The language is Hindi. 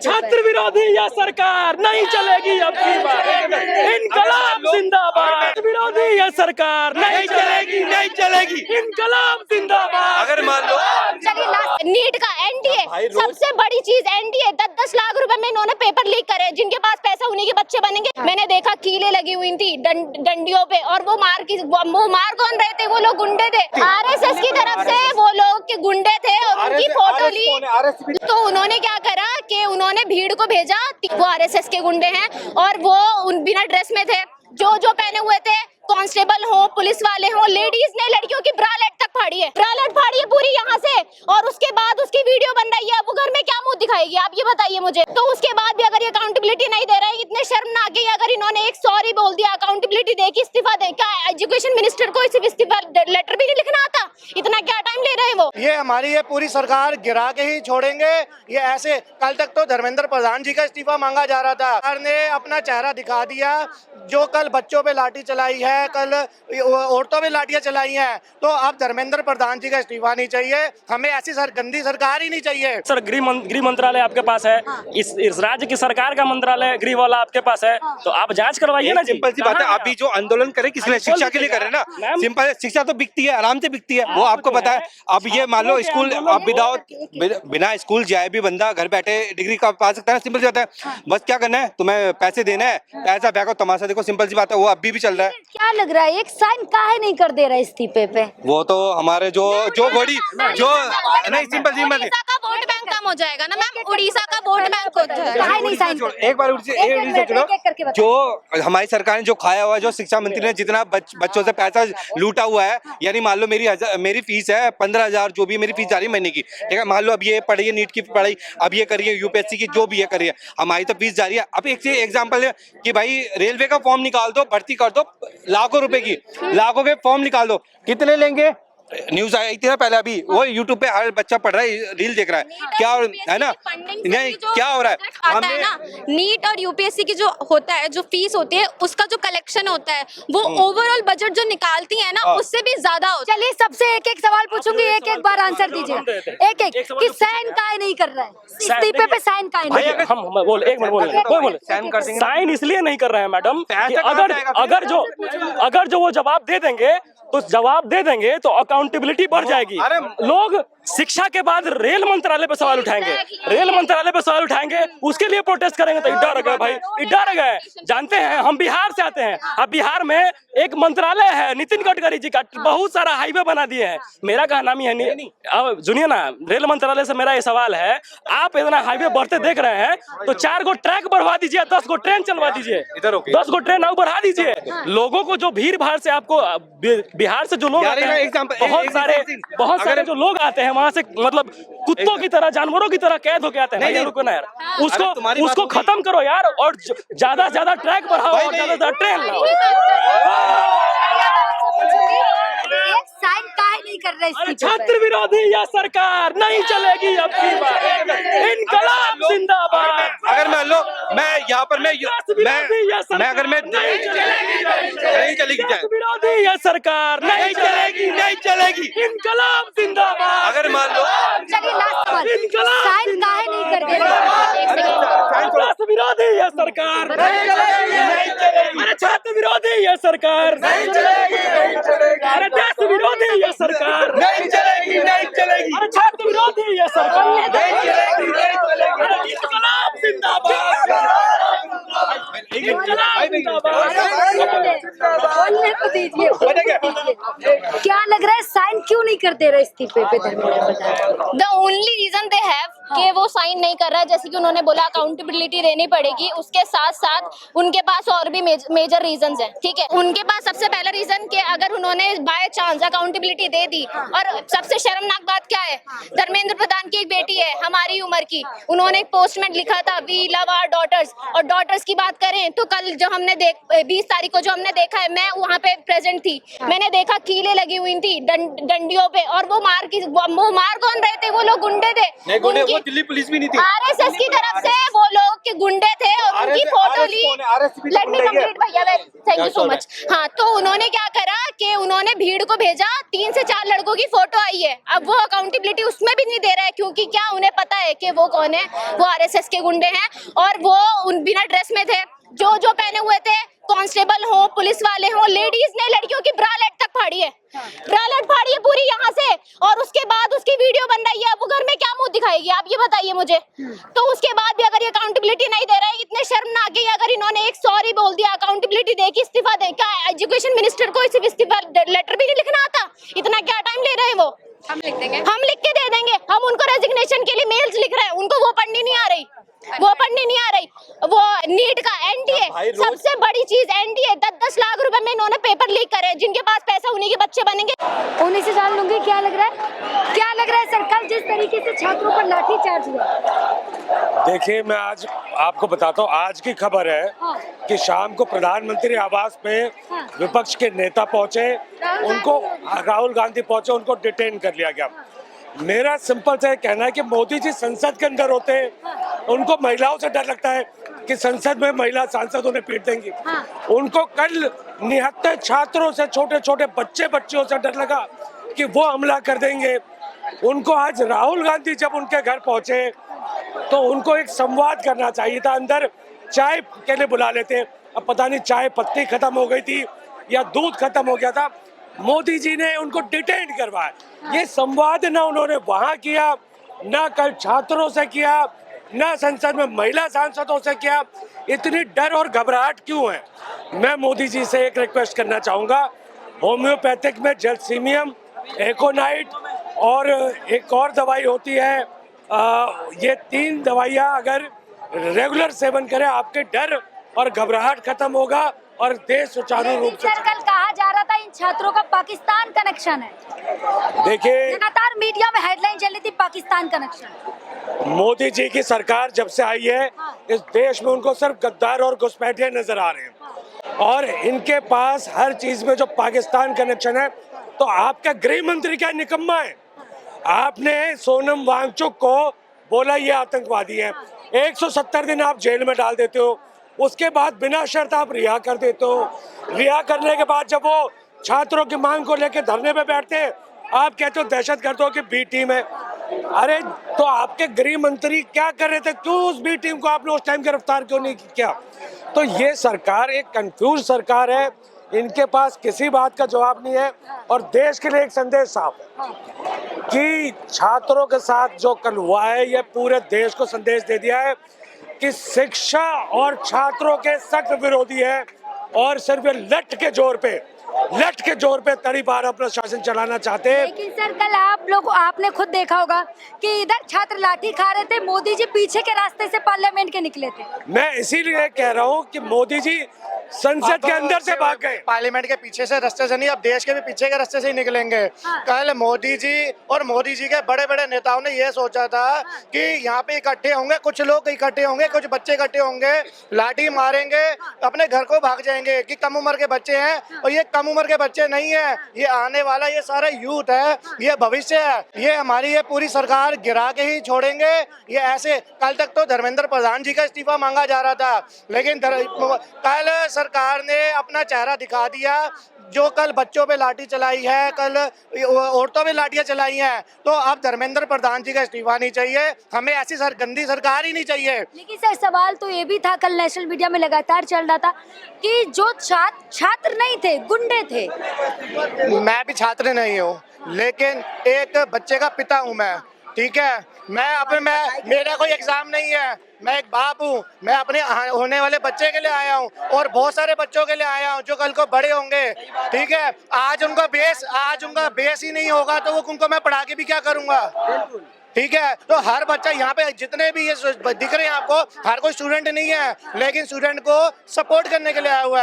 छात्र विरोधी यह सरकार नहीं चलेगी अब की बार। इनकलाब जिंदाबाद। विरोधी यह सरकार नहीं चलेगी, नहीं चलेगी। इनकलाब जिंदाबाद। अगर मान लो नीट का एनडीए सबसे बड़ी चीज एनडीए 10-10 लाख रुपए में इन्होंने पेपर लीक करे। जिनके पास पैसा उन्हीं के बच्चे बनेंगे। मैंने देखा कीले लगी हुई थी डंडियों पे और वो मार कौन रहे थे? वो लोग गुंडे थे, आरएसएस की तरफ से वो लोग के गुंडे थे और उनकी फोटो ली। तो उन्होंने क्या करा कि उन्होंने भीड़ को भेजा, वो आरएसएस के गुंडे हैं और वो बिना ड्रेस में थे, जो पहने हुए थे, कांस्टेबल हो, पुलिस वाले हो, लेडीज ने लड़कियों की ब्रालेट तक फाड़ी है, पूरी यहाँ से। और उसके बाद उसकी वीडियो बन रही है। वो घर में क्या मुंह दिखाएगी आप ये बताइए मुझे। तो उसके बाद भी अगर ये अकाउंटेबिलिटी नहीं दे रहे हैं, इतने शर्मनाक है। अगर इन्होंने एक सॉरी बोल दिया, अकाउंटेबिलिटी दे के इस्तीफा दे, क्या एजुकेशन मिनिस्टर को सिर्फ इस्तीफा लेटर भी नहीं लिखना आता? इतना क्या टाइम ले रहे हैं वो? ये हमारी ये पूरी सरकार गिरा के ही छोड़ेंगे। ये ऐसे कल तक तो धर्मेंद्र प्रधान जी का इस्तीफा मांगा जा रहा था, सरकार ने अपना चेहरा दिखा दिया। जो कल बच्चों पे लाठी चलाई है, कल औरतों पे लाठियां चलाई हैं, तो अब धर्मेंद्र प्रधान जी का इस्तीफा नहीं चाहिए। हमें ऐसी गंदी सरकार ही नहीं चाहिए। सर गृह मंत्रालय आपके पास है, इस राज्य की सरकार का मंत्रालय गृह वाला आपके पास है, तो आप जांच करवाइए ना। सिंपल सी बात है, अभी जो आंदोलन करे किसने? शिक्षा के लिए करे ना। सिंपल, शिक्षा तो बिकती है, आराम से बिकती है, वो आपको पता है। अब ये मान लो स्कूल, अब बिना स्कूल जाए भी बंदा घर बैठे डिग्री का पा सकता है। सिंपल सी बात है, बस क्या करना है, तुम्हें पैसे देना है, पैसा फेंको, तमाशा देखो। सिंपल सी बात है, वो अभी भी चल रहा है। क्या लग रहा है एक साइन काहे नहीं कर दे रहा इस्तीफे पे? वो तो हमारे जो बड़ी जो नहीं, सिंपल उड़ीसा का वोट बैंक कम हो जाएगा ना मैम, उड़ीसा का वोट बैंक हो जाएगा। एक बार जो हमारी सरकार ने जो खाया हुआ है, जो शिक्षा मंत्री ने जितना बच्चों से पैसा लूटा हुआ है, यानी मान लो मेरी फीस है 15,000, जो भी मेरी फीस जा रही है महीने की, ठीक है। मान लो अब ये पढ़ी है नीट की पढ़ाई, अब ये करिए यूपीएससी की, जो भी ये करिए, हमारी तो फीस जा रही है। अब एक एग्जाम्पल है कि भाई रेलवे का फॉर्म निकाल दो, भर्ती कर दो, लाखों रुपए की, लाखों के फॉर्म निकाल दो, कितने लेंगे? न्यूज आई थी ना पहले, अभी वो यूट्यूब पे हर बच्चा पढ़ रहा है, रील देख रहा है, क्या है ना, नहीं क्या हो रहा है, आता है ना। नीट और यूपीएससी की जो होता है, जो फीस होती है, उसका जो कलेक्शन होता है, वो ओवरऑल बजट जो निकालती है ना, उससे भी ज्यादा होता है। चलिए सबसे एक सवाल पूछूंगी, एक बार आंसर दीजिए। एक कि साइन काहे नहीं कर रहा है इस्तीफे पे? साइन काहे नहीं? साइन इसलिए नहीं कर रहे हैं मैडम, अगर जो वो जवाब दे देंगे तो अकाउंटेबिलिटी बढ़ जाएगी। लोग शिक्षा के बाद रेल मंत्रालय पे सवाल उठाएंगे, उसके लिए प्रोटेस्ट करेंगे। तो डर गए भाई, डर गए। जानते हैं, हम बिहार से आते हैं। अब बिहार में एक मंत्रालय है नितिन गडकरी जी का, बहुत सारा हाईवे बना दिए हैं। मेरा कहना ही है, अब सुनिए ना, रेल मंत्रालय से मेरा ये सवाल है, आप इतना हाईवे बढ़ते देख रहे हैं, तो 4 गो ट्रैक बढ़वा दीजिए, 10 गो ट्रेन चलवा दीजिए, 10 गो ट्रेन और बढ़ा दीजिए। लोगों को जो भीड़ भाड़ से, आपको बिहार से जो लोग आते हैं, बहुत सारे जो लोग आते हैं वहाँ से, मतलब कुत्तों की तरह, जानवरों की तरह कैद होके आते हैं। रुको ना यार, उसको खत्म करो यार, और ज्यादा से ज्यादा ट्रैक बढ़ाओ और ज्यादा से ज्यादा ट्रेन लाओ। साइन काहे नहीं कर रहे? छात्र विरोधी यह सरकार नहीं चलेगी अब की बार। इनकलाब जिंदाबाद। अगर मान लो मैं यहाँ पर नहीं चलेगी, विरोधी यह सरकार नहीं चलेगी। इनकलाब जिंदाबाद। अगर मान लो साइन काहे नहीं कर दे रहे? विरोधी यह सरकार नहीं चलेगी। अरे छात्र विरोधी यह सरकार नहीं चलेगी। अरे देश विरोधी यह सरकार नहीं चलेगी। अरे छात्र विरोधी यह सरकार नहीं चलेगी। अरे इनकलाब जिंदाबाद। बोलने को दीजिए। क्या लग रहा है साइन क्यों नहीं कर दे रहे इस्तीफे पे Dharmendra Pradhan? The only reason they have कि वो साइन नहीं कर रहा है, जैसे कि उन्होंने बोला अकाउंटेबिलिटी देनी पड़ेगी। उसके साथ साथ उनके पास और भी मेजर रीजंस हैं, ठीक है। उनके पास सबसे पहला रीजन कि अगर उन्होंने बाय चांस अकाउंटेबिलिटी दे दी, और सबसे शर्मनाक बात क्या है, धर्मेंद्र प्रधान की एक बेटी है हमारी उम्र की, उन्होंने एक पोस्टमेंट लिखा था, वी लव आवर डॉटर्स। और डॉटर्स की बात करें तो कल जो हमने 20 तारीख को जो हमने देखा है, मैं वहाँ पे प्रेजेंट थी, मैंने देखा कीले लगी हुई थी डंडियों पे, और वो मार कौन रहे थे? वो लोग गुंडे थे, दिल्ली पुलिस भी नहीं थी, आरएसएस की तरफ से वो लोग के गुंडे थे और उनकी फोटो ली। लेट मी कंप्लीट भैया, थैंक यू सो मच। हाँ, तो उन्होंने क्या करा कि उन्होंने भीड़ को भेजा, 3 से 4 लड़कों की फोटो आई है। अब वो अकाउंटेबिलिटी उसमें भी नहीं दे रहा है, क्योंकि क्या उन्हें पता है कि वो कौन है, वो आरएसएस के गुंडे हैं और वो उन बिना ड्रेस में थे। जो पहने हुए थे, कांस्टेबल हो, पुलिस वाले हो, लेडीज ने लड़कियों की ब्रालेट तक फाड़ी है, ब्रालेट फाड़ी है पूरी यहाँ से, और उसके बाद उसकी वीडियो बन रही है। वो घर में क्या मुंह दिखाएगी, आप ये बताइए मुझे। तो उसके बाद भी अगर ये अकाउंटेबिलिटी नहीं दे रहा है, इतने शर्मनाक है। अगर इन्होंने एक सॉरी बोल दिया, अकाउंटेबिलिटी दे के इस्तीफा दे, क्या एजुकेशन मिनिस्टर को सिर्फ इस्तीफा लेटर भी नहीं लिखना आता? इतना क्या टाइम ले रहे हैं वो? हम लिख देंगे, हम लिख के दे देंगे। हम उनको रेजिग्नेशन के लिए मेल्स लिख रहे हैं, उनको वो पढ़नी नहीं आ रही, वो पढ़नी नहीं आ रही। वो नीट का एनडीए, सबसे बड़ी चीज एनडीए, 10-10 लाख रुपए में इन्होंने पेपर लीक करे। जिनके पास पैसा उन्हीं के बच्चे बनेंगे। उन्हीं से जान लूंगी क्या लग रहा है, क्या लग रहा है सरकार जिस तरीके से छात्रों पर लाठीचार्ज हुआ। देखिए, मैं आज आपको बताता हूँ, आज की खबर है कि शाम को प्रधानमंत्री आवास पे विपक्ष के नेता पहुंचे, उनको राहुल गांधी पहुंचे, उनको डिटेन कर लिया गया। मेरा सिंपल से कहना है कि मोदी जी संसद के अंदर होते हैं, उनको महिलाओं से डर लगता है कि संसद में महिला सांसद उन्हें पीट देंगी। उनको कल निहत्थे छात्रों से, छोटे छोटे बच्चियों से डर लगा कि वो हमला कर देंगे। उनको आज राहुल गांधी जब उनके घर पहुंचे तो उनको एक संवाद करना चाहिए था, अंदर चाय के लिए बुला लेते। अब पता नहीं चाय पत्ती खत्म हो गई थी या दूध खत्म हो गया था, मोदी जी ने उनको डिटेन करवाया। ये संवाद ना उन्होंने वहां किया, ना कल छात्रों से किया, ना संसद में महिला सांसदों से किया। इतनी डर और घबराहट क्यों है? मैं मोदी जी से एक रिक्वेस्ट करना चाहूँगा, होम्योपैथिक में जलसीमियम, एकोनाइट और एक और दवाई होती है, ये 3 दवाइयाँ अगर रेगुलर सेवन करें, आपके डर और घबराहट खत्म होगा और देश सुचारू रूप से। कल कहा जा रहा था इन छात्रों का पाकिस्तान कनेक्शन है। देखिए, लगातार मीडिया में हेडलाइन चली थी पाकिस्तान कनेक्शन। मोदी जी की सरकार जब से आई है, इस देश में उनको सिर्फ गद्दार और घुसपैठिए नजर आ रहे हैं और इनके पास हर चीज में जो पाकिस्तान कनेक्शन है। तो आपका गृह मंत्री क्या निकम्मा है? आपने सोनम वांगचुक को बोला ये आतंकवादी है, 170 दिन आप जेल में डाल देते हो, उसके बाद बिना शर्त आप रिहा कर देते हो। रिहा करने के बाद जब वो छात्रों की मांग को लेकर धरने पे बैठते हैं, आप कहते हो दहशतगर्दों की बी टीम है। अरे तो आपके गृह मंत्री क्या कर रहे थे? क्यों उस बी टीम को आपने उस टाइम गिरफ्तार क्यों नहीं किया? तो ये सरकार एक कंफ्यूज सरकार है, इनके पास किसी बात का जवाब नहीं है। और देश के लिए एक संदेश साफ है कि छात्रों के साथ जो कल हुआ है, ये पूरे देश को संदेश दे दिया है कि शिक्षा और छात्रों के सख्त विरोधी है और सिर्फ लट के जोर पे तड़ी पार अपना शासन चलाना चाहते हैं। लेकिन सर कल आपने खुद देखा होगा कि इधर छात्र लाठी खा रहे थे, मोदी जी पीछे के रास्ते से पार्लियामेंट के निकले थे। मैं इसीलिए कह रहा हूँ कि मोदी जी संसद के अंदर से भाग गए, पार्लियामेंट के पीछे से रास्ते से नहीं, अब देश के भी पीछे के रास्ते से ही निकलेंगे। कल मोदी जी और मोदी जी के बड़े बड़े नेताओं ने ये सोचा था कि यहाँ पे इकट्ठे होंगे, कुछ लोग इकट्ठे होंगे, कुछ बच्चे इकट्ठे होंगे, लाठी मारेंगे, अपने घर को भाग जाएंगे कि कम उम्र के बच्चे हैं। और ये कम उम्र के बच्चे नहीं है, ये आने वाला ये सारा यूथ है, ये भविष्य है। ये हमारी ये पूरी सरकार गिरा के ही छोड़ेंगे। ये ऐसे कल तक तो धर्मेंद्र प्रधान जी का इस्तीफा मांगा जा रहा था, लेकिन कल सरकार ने अपना चेहरा दिखा दिया। जो कल बच्चों पे लाठी चलाई है, कल औरतों पे लाठियां चलाई हैं, तो अब धर्मेंद्र प्रधान जी का इस्तीफा नहीं चाहिए, हमें ऐसी गंदी सरकार ही नहीं चाहिए। लेकिन सर सवाल तो ये भी था, कल नेशनल मीडिया में लगातार चल रहा था कि जो छात्र नहीं थे, गुंडे थे। मैं भी छात्र नहीं हूँ, लेकिन एक बच्चे का पिता हूँ मैं, ठीक है। मेरा कोई एग्जाम नहीं है, मैं एक बाप हूँ, मैं अपने होने वाले बच्चे के लिए आया हूँ और बहुत सारे बच्चों के लिए आया हूँ जो कल को बड़े होंगे, ठीक है। आज उनका बेस ही नहीं होगा तो उनको मैं पढ़ा के भी क्या करूँगा, ठीक है। तो हर बच्चा यहाँ पे जितने भी ये दिख रहे हैं आपको, हर कोई स्टूडेंट नहीं है, लेकिन स्टूडेंट को सपोर्ट करने के लिए आया हुआ है।